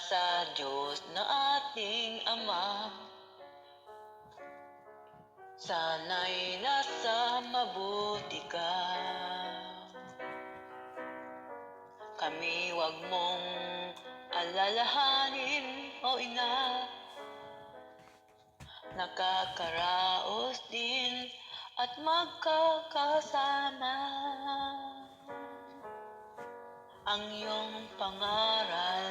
sa Diyos na ating Ama. Sana'y nasa mabuti ka. Kami wag mong alalahanin, o Ina. Nakakaraos din at magkakasama. Ang iyong pangaral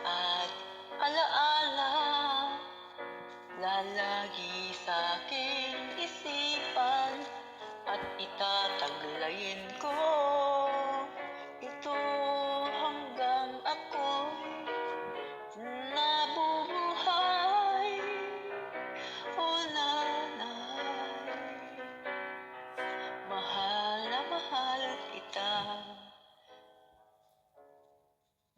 at alaala lalagi sa aking isipan at itataglayin ko ito hanggang ako'y nabubuhay. O Nanay, mahal na mahal kita,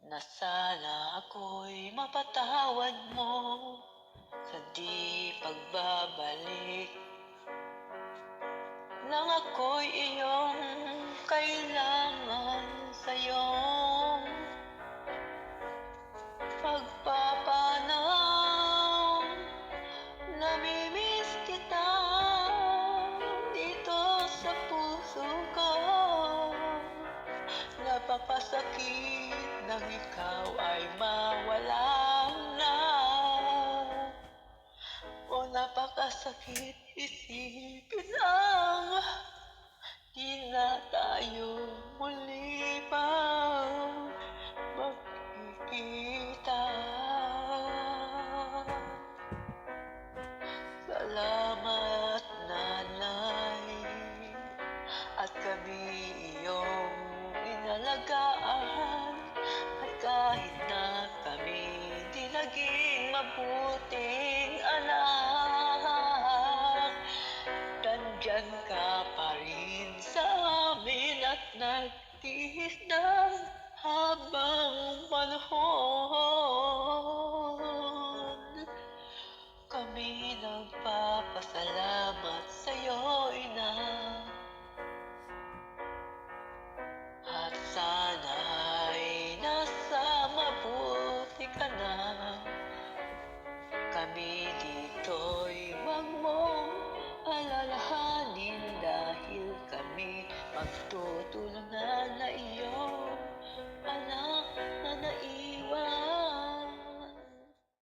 na sana ako'y mapatawad mo sa di pagbabalik nang ako'y iyong kailangan sa iyong pagpapanaw. Namimiss kita dito sa puso ko. Napakasakit nang ikaw ay mawala na. O napakasakit isipin ang di na tayo muli pa magkikita. Salamat, Nanay, at kami iyong inalagaan. At kahit na kami di naging mabuting anak, nandyan ka pa rin sa amin at nagtiis ng habang panahon.